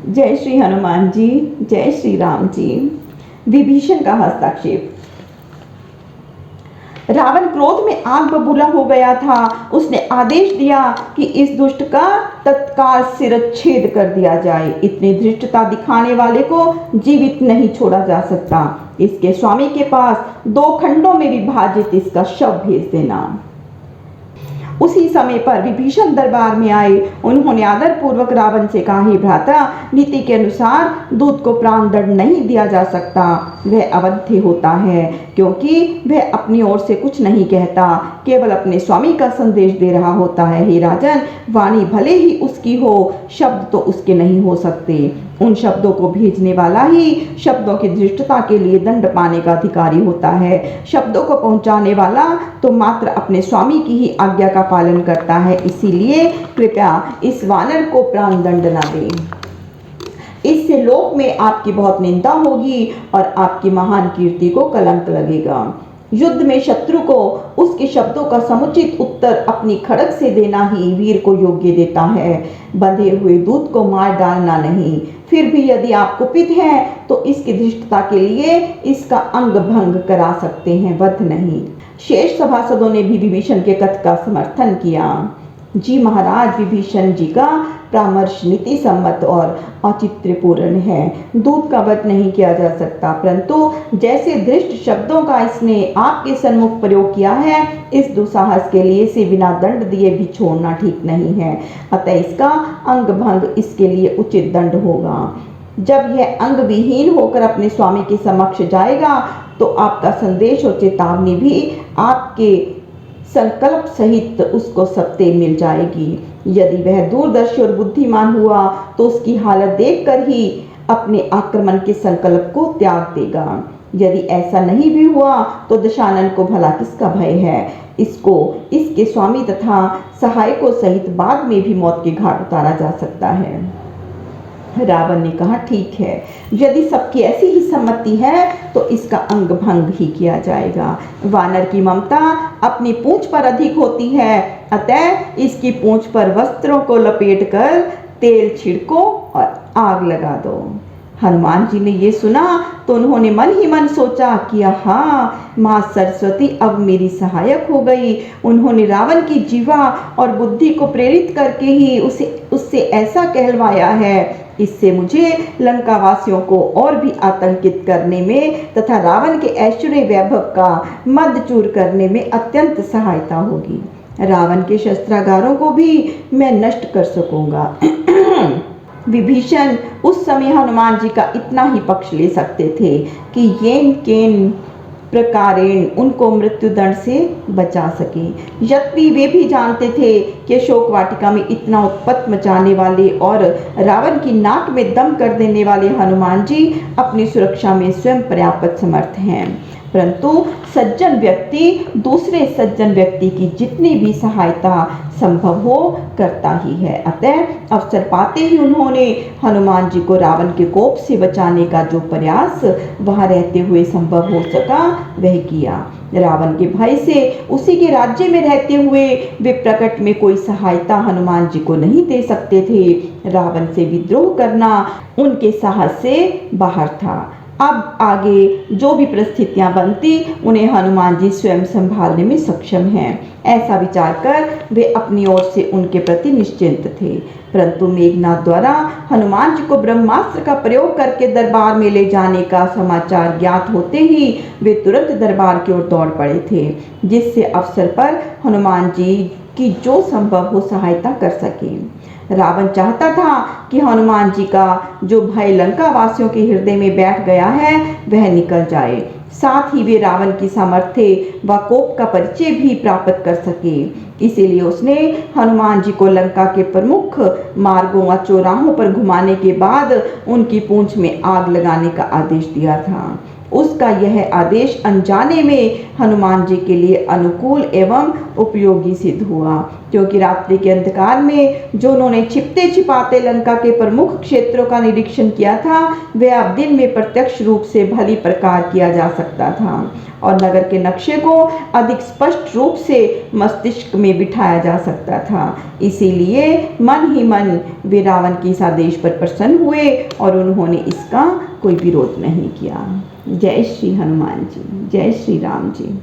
जय श्री हनुमान जी, जय श्री राम जी। विभीषण का हस्तक्षेप। रावण क्रोध में आग बबूला हो गया था। उसने आदेश दिया कि इस दुष्ट का तत्काल शिरच्छेद कर दिया जाए। इतनी धृष्टता दिखाने वाले को जीवित नहीं छोड़ा जा सकता। इसके स्वामी के पास 2 खंडों में विभाजित इसका शव भेज देना। उसी समय पर विभीषण दरबार में आए। उन्होंने आदर पूर्वक रावण से कहा, हे भ्राता, नीति के अनुसार दूत को प्राण दंड नहीं दिया जा सकता। वह अवध्य होता है, क्योंकि वह अपनी ओर से कुछ नहीं कहता, केवल अपने स्वामी का संदेश दे रहा होता है। हे राजन, वाणी भले ही उसकी हो, शब्द तो उसके नहीं हो सकते। उन शब्दों को भेजने वाला ही शब्दों की धृष्टता के लिए दंड पाने का अधिकारी होता है। शब्दों को पहुंचाने वाला तो मात्र अपने स्वामी की ही आज्ञा का पालन करता है। इसीलिए कृपया इस वानर को प्राण दंड न दें। इससे लोक में आपकी बहुत निंदा होगी और आपकी महान कीर्ति को कलंक लगेगा। युद्ध में शत्रु को उसके शब्दों का समुचित उत्तर अपनी खड़ग से देना ही वीर को योग्य देता है, बंधे हुए दूत को मार डालना नहीं। फिर भी यदि आप कुपित हैं तो इसकी धृष्टता के लिए इसका अंग भंग करा सकते हैं, वध नहीं। शेष सभासदों ने भी विभीषण के कथ का समर्थन किया। जी महाराज, विभीषण जी का परामर्श नीति सम्मत और औचित्यपूर्ण है। दूत का वध नहीं किया जा सकता, परंतु जैसे दृष्ट शब्दों का इसने आपके सन्मुख प्रयोग किया है, इस दुस्साहस के लिए इसे बिना दंड दिए भी छोड़ना ठीक नहीं है। अतः इसका अंग भंग इसके लिए उचित दंड होगा। जब यह अंग विहीन होकर अपने स्वामी के समक्ष जाएगा तो आपका संदेश और चेतावनी भी आपके संकल्प सहित उसको सत्य मिल जाएगी। यदि वह दूरदर्शी और बुद्धिमान हुआ तो उसकी हालत देखकर ही अपने आक्रमण के संकल्प को त्याग देगा। यदि ऐसा नहीं भी हुआ तो दशानन को भला किसका भय है। इसको इसके स्वामी तथा सहायकों सहित बाद में भी मौत के घाट उतारा जा सकता है। रावण ने कहा, ठीक है, यदि सबकी ऐसी ही सम्मति है तो इसका अंग भंग ही किया जाएगा। वानर की ममता अपनी पूंछ पर अधिक होती है, अतः इसकी पूंछ पर वस्त्रों को लपेटकर तेल छिड़को और आग लगा दो। हनुमान जी ने ये सुना तो उन्होंने मन ही मन सोचा कि हाँ, माँ सरस्वती अब मेरी सहायक हो गई। उन्होंने रावण की जीवा और बुद्धि को प्रेरित करके ही उससे ऐसा कहलवाया है। इससे मुझे लंका वासियों को और भी आतंकित करने में तथा रावण के ऐश्वर्य वैभव का मदचूर करने में अत्यंत सहायता होगी। रावण के शस्त्रागारों को भी मैं नष्ट कर सकूंगा। विभीषण उस समय हनुमान जी का इतना ही पक्ष ले सकते थे कि येन केन प्रकारेण उनको मृत्युदंड से बचा सके। यद्यपि वे भी जानते थे कि शोक वाटिका में इतना उत्पत्त मचाने वाले और रावण की नाक में दम कर देने वाले हनुमान जी अपनी सुरक्षा में स्वयं पर्याप्त समर्थ हैं, परंतु सज्जन व्यक्ति दूसरे सज्जन व्यक्ति की जितनी भी सहायता संभव हो करता ही है। अतः अवसर पाते ही उन्होंने हनुमान जी को रावण के कोप से बचाने का जो प्रयास वहां रहते हुए संभव हो सका वह किया। रावण के भय से उसी के राज्य में रहते हुए वे प्रकट में कोई सहायता हनुमान जी को नहीं दे सकते थे। रावण से विद्रोह करना उनके साहस से बाहर था। अब आगे जो भी परिस्थितियां बनती उन्हें हनुमान जी स्वयं संभालने में सक्षम हैं, ऐसा विचार कर वे अपनी ओर से उनके प्रति निश्चिंत थे। परंतु मेघनाथ द्वारा हनुमान जी को ब्रह्मास्त्र का प्रयोग करके दरबार में ले जाने का समाचार ज्ञात होते ही वे तुरंत दरबार की ओर दौड़ पड़े थे, जिससे अवसर पर हनुमान जी की जो संभव हो सहायता कर सके। रावण चाहता था कि हनुमान जी का जो भय लंका वासियों के हृदय में बैठ गया है वह निकल जाए। साथ ही वे रावण की सामर्थ्य व कोप का परिचय भी प्राप्त कर सके। इसीलिए उसने हनुमान जी को लंका के प्रमुख मार्गों व चौराहों पर घुमाने के बाद उनकी पूंछ में आग लगाने का आदेश दिया था। उसका यह आदेश अनजाने में हनुमान जी के लिए अनुकूल एवं उपयोगी सिद्ध हुआ, क्योंकि रात्रि के अंधकार में जो उन्होंने छिपते छिपाते लंका के प्रमुख क्षेत्रों का निरीक्षण किया था, वह अब दिन में प्रत्यक्ष रूप से भली प्रकार किया जा सकता था और नगर के नक्शे को अधिक स्पष्ट रूप से मस्तिष्क में बिठाया जा सकता था। इसीलिए मन ही मन वे रावण के इस आदेश पर प्रसन्न हुए और उन्होंने इसका कोई विरोध नहीं किया। जय श्री हनुमान जी, जय श्री राम जी।